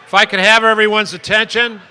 If I could have everyone's attention.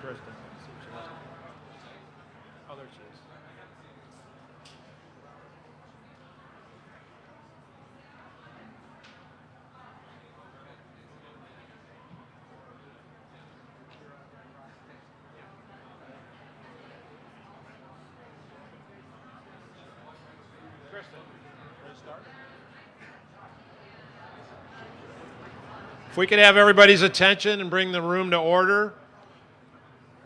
Kristen. Oh, there she is. Kristen, ready to start? If we could have everybody's attention and bring the room to order.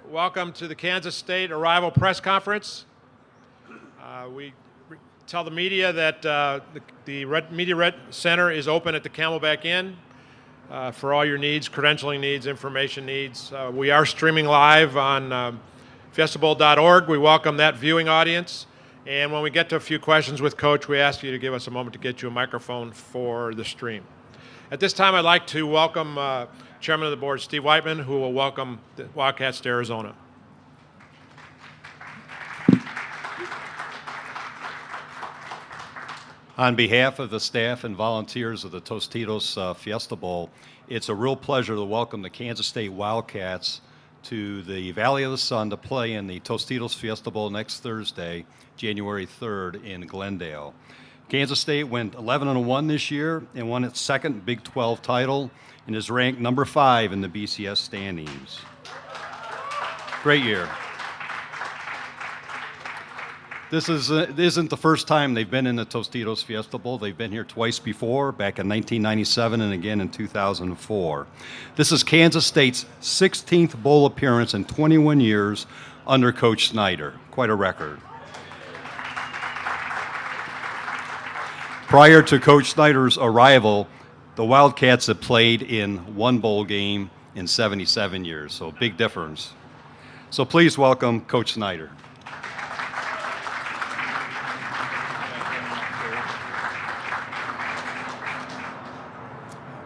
Welcome to the Kansas State Arrival Press Conference. We tell the media that the Media Center is open at the Camelback Inn for all your needs, credentialing needs, information needs. We are streaming live on fiestabowl.org. We welcome that viewing audience. And when we get to a few questions with Coach, we ask you to give us a moment to get you a microphone for the stream. At this time, I'd like to welcome Chairman of the Board, Steve Whiteman, who will welcome the Wildcats to Arizona. On behalf of the staff and volunteers of the Tostitos Fiesta Bowl, it's a real pleasure to welcome the Kansas State Wildcats to the Valley of the Sun to play in the Tostitos Fiesta Bowl next Thursday, January 3rd in Glendale. Kansas State went 11-1 this year and won its second Big 12 title and is ranked number 5 in the BCS standings. Great year. This isn't the first time they've been in the Tostitos Fiesta Bowl. They've been here twice before, back in 1997 and again in 2004. This is Kansas State's 16th bowl appearance in 21 years under Coach Snyder. Quite a record. Prior to Coach Snyder's arrival, the Wildcats had played in one bowl game in 77 years, so big difference. So please welcome Coach Snyder.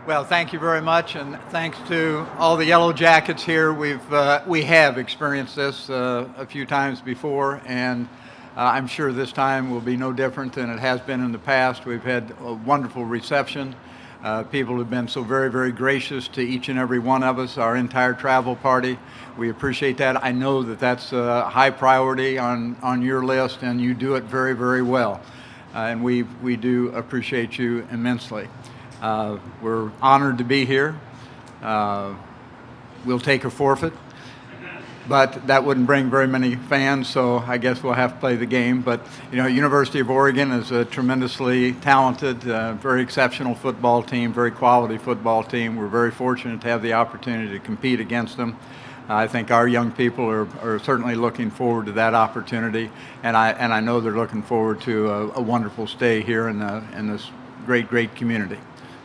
Well, thank you very much, and thanks to all the Yellow Jackets here. We have experienced this a few times before, and I'm sure this time will be no different than it has been in the past. We've had a wonderful reception. People have been so very, very gracious to each and every one of us, our entire travel party. We appreciate that. I know that that's a high priority on your list, and you do it very, very well. And we do appreciate you immensely. We're honored to be here. We'll take a forfeit, but that wouldn't bring very many fans, so I guess we'll have to play the game. But, you know, University of Oregon is a tremendously talented, very exceptional football team, very quality football team. We're very fortunate to have the opportunity to compete against them. I think our young people are certainly looking forward to that opportunity, and I know they're looking forward to a wonderful stay here in this great, great community.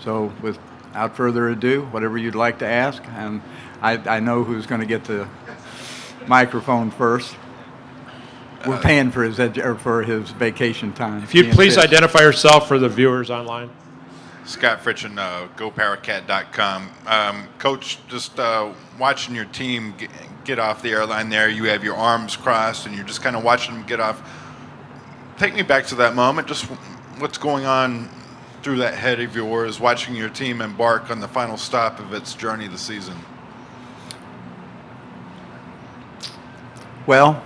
So without further ado, whatever you'd like to ask, and I know who's going to get the microphone first. We're paying for his vacation time. If you'd please identify yourself for the viewers online. Scott Fritchen, GoPowerCat.com. Coach, just watching your team get off the airline there, you have your arms crossed and you're just kind of watching them get off. Take me back to that moment, just what's going on through that head of yours, watching your team embark on the final stop of its journey this season? Well,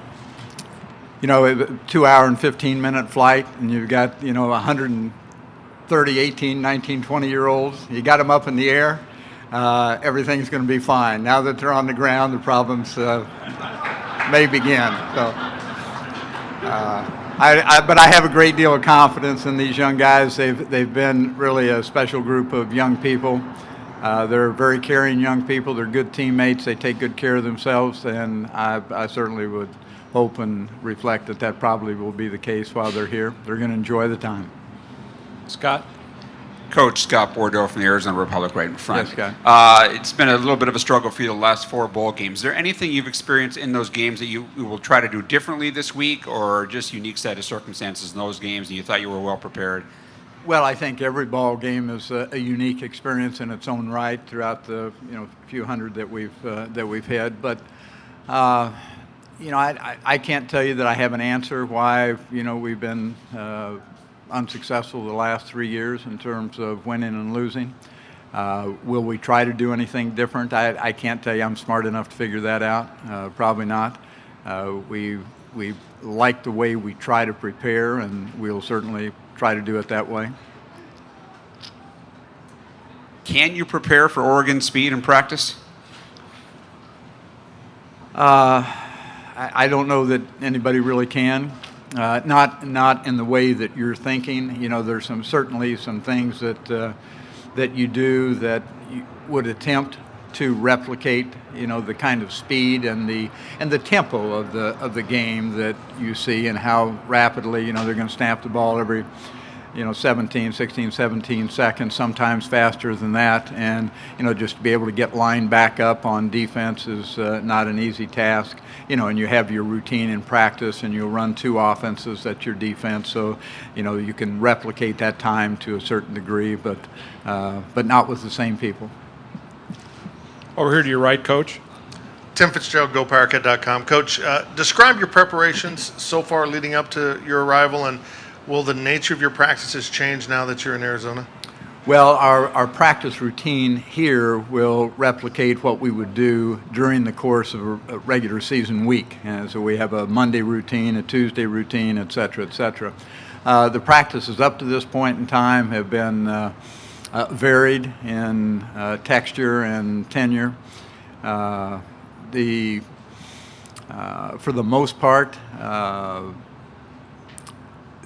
you know, a 2-hour and 15-minute flight, and you've got, 130, 18, 19, 20-year-olds. You got them up in the air. Everything's going to be fine. Now that they're on the ground, the problems may begin. So, but I have a great deal of confidence in these young guys. They've been really a special group of young people. They're very caring young people. They're good teammates. They take good care of themselves, and I certainly would hope and reflect that probably will be the case while they're here. They're going to enjoy the time. Scott? Coach Scott Bordeaux from the Arizona Republic right in front. Yes, Scott. It's been a little bit of a struggle for you the last 4 bowl games. Is there anything you've experienced in those games that you will try to do differently this week, or just unique set of circumstances in those games and you thought you were well prepared? Well, I think every ball game is a unique experience in its own right throughout the few hundred that we've had. But I can't tell you that I have an answer why we've been unsuccessful the last 3 years in terms of winning and losing. Will we try to do anything different? I can't tell you. I'm smart enough to figure that out. Probably not. We like the way we try to prepare, and we'll certainly try to do it that way. Can you prepare for Oregon speed in practice? I don't know that anybody really can. Not in the way that you're thinking. You know, there's certainly some things that you do that you would attempt to replicate, you know, the kind of speed and the tempo of the game that you see, and how rapidly, you know, they're going to snap the ball every, you know, 16, 17 seconds, sometimes faster than that. And, you know, just to be able to get lined back up on defense is not an easy task. You know, and you have your routine in practice, and you'll run 2 offenses at your defense. So, you know, you can replicate that time to a certain degree, but not with the same people. Over here to your right, Coach. Tim Fitzgerald, GoPowerCat.com. Coach, describe your preparations so far leading up to your arrival, and will the nature of your practices change now that you're in Arizona? Well, our practice routine here will replicate what we would do during the course of a regular season week. And so we have a Monday routine, a Tuesday routine, et cetera, et cetera. The practices up to this point in time have been varied in texture and tenure. For the most part,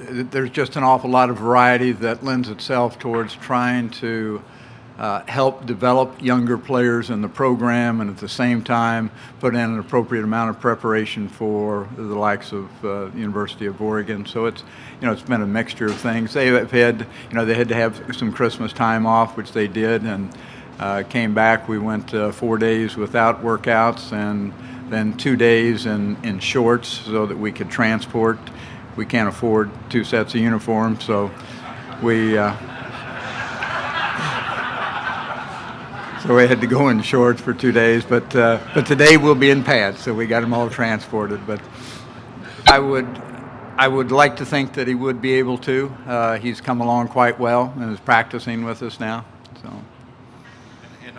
there's just an awful lot of variety that lends itself towards trying to help develop younger players in the program, and at the same time put in an appropriate amount of preparation for the likes of the University of Oregon. So it's been a mixture of things. They have had, they had to have some Christmas time off, which they did, and came back. We went 4 days without workouts, and then 2 days in shorts so that we could transport. We can't afford 2 sets of uniforms, so we had to go in shorts for 2 days. But today we'll be in pads, so we got them all transported. But I would like to think that he would be able to. He's come along quite well and is practicing with us now. So,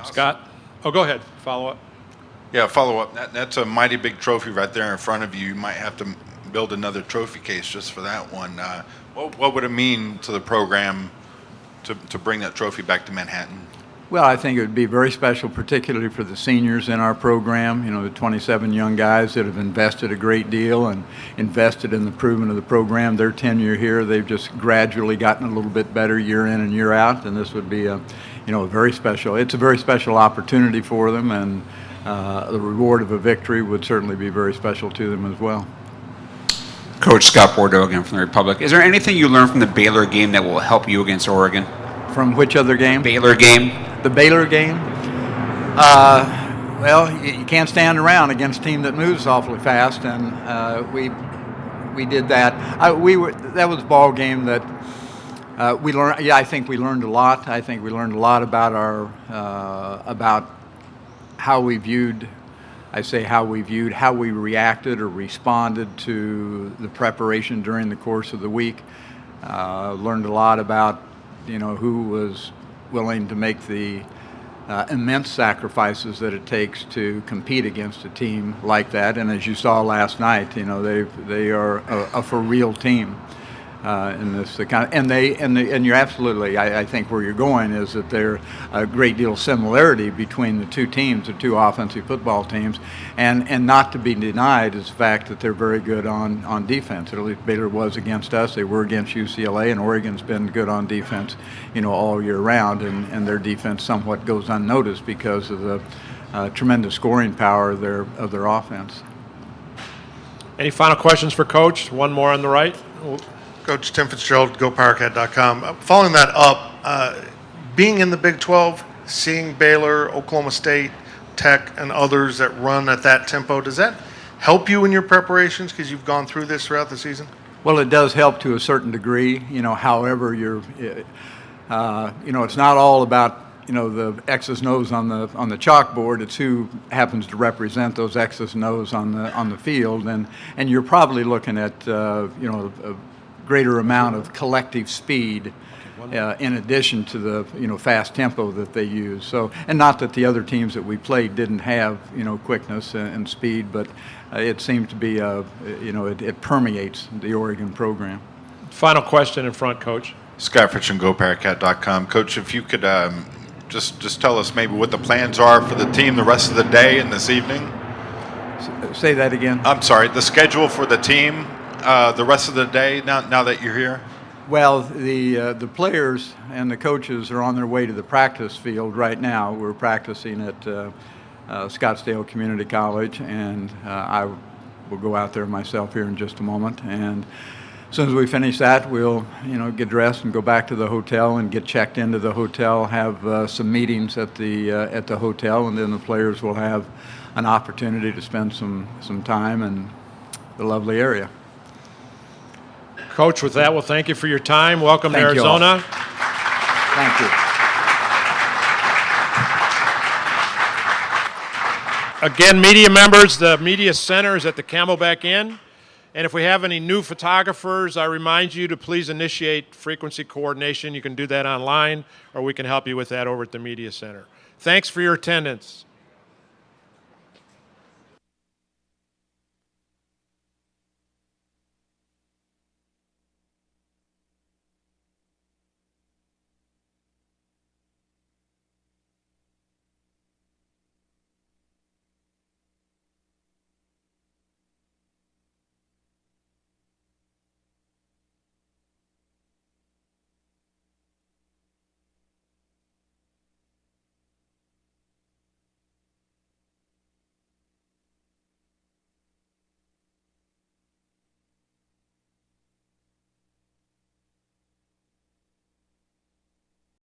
Scott? Oh, go ahead. Follow up. Yeah, follow up. That's a mighty big trophy right there in front of you. You might have to build another trophy case just for that one. What would it mean to the program to bring that trophy back to Manhattan? Well, I think it would be very special, particularly for the seniors in our program. The 27 young guys that have invested a great deal and invested in the improvement of the program. Their tenure here, they've just gradually gotten a little bit better year in and year out, and this would be a very special opportunity for them, and the reward of a victory would certainly be very special to them as well. Coach Scott Bordeaux again from the Republic. Is there anything you learned from the Baylor game that will help you against Oregon? From which other game? Baylor game. The Baylor game? Well, you can't stand around against a team that moves awfully fast, and we did that. That was a ball game that we learned. Yeah, I think we learned a lot. I think we learned a lot about about how we viewed. How we reacted or responded to the preparation during the course of the week. Learned a lot about, who was willing to make the immense sacrifices that it takes to compete against a team like that. And as you saw last night, they are a for real team. In this and you're absolutely. I think where you're going is that there's a great deal of similarity between the two teams, the two offensive football teams, and not to be denied is the fact that they're very good on defense. At least Baylor was against us. They were against UCLA, and Oregon's been good on defense, all year round, and their defense somewhat goes unnoticed because of the tremendous scoring power of their offense. Any final questions for Coach? One more on the right. Coach Tim Fitzgerald, GoPowerCat.com. Following that up, being in the Big 12, seeing Baylor, Oklahoma State, Tech, and others that run at that tempo, does that help you in your preparations because you've gone through this throughout the season? Well, it does help to a certain degree. However, it's not all about the X's and O's on the chalkboard. It's who happens to represent those X's and O's on the field, and you're probably looking at a greater amount of collective speed in addition to the fast tempo that they use. So, and not that the other teams that we played didn't have quickness and speed, but it seemed to be it permeates the Oregon program. Final question in front, Coach. Scott Fitch and GoParacat.com. Coach, if you could just tell us maybe what the plans are for the team the rest of the day and this evening. Say that again. I'm sorry, the schedule for the team the rest of the day now that you're here. Well, the players and the coaches are on their way to the practice field right now. We're practicing at Scottsdale Community College, and I will go out there myself here in just a moment. And as soon as we finish that, we'll get dressed and go back to the hotel and get checked into the hotel. Have some meetings at the hotel, and then the players will have an opportunity to spend some time in the lovely area. Coach, with that, well, thank you for your time. Welcome Thank to you all. Arizona. Thank you. Again, media members, the media center is at the Camelback Inn. And if we have any new photographers, I remind you to please initiate frequency coordination. You can do that online, or we can help you with that over at the media center. Thanks for your attendance.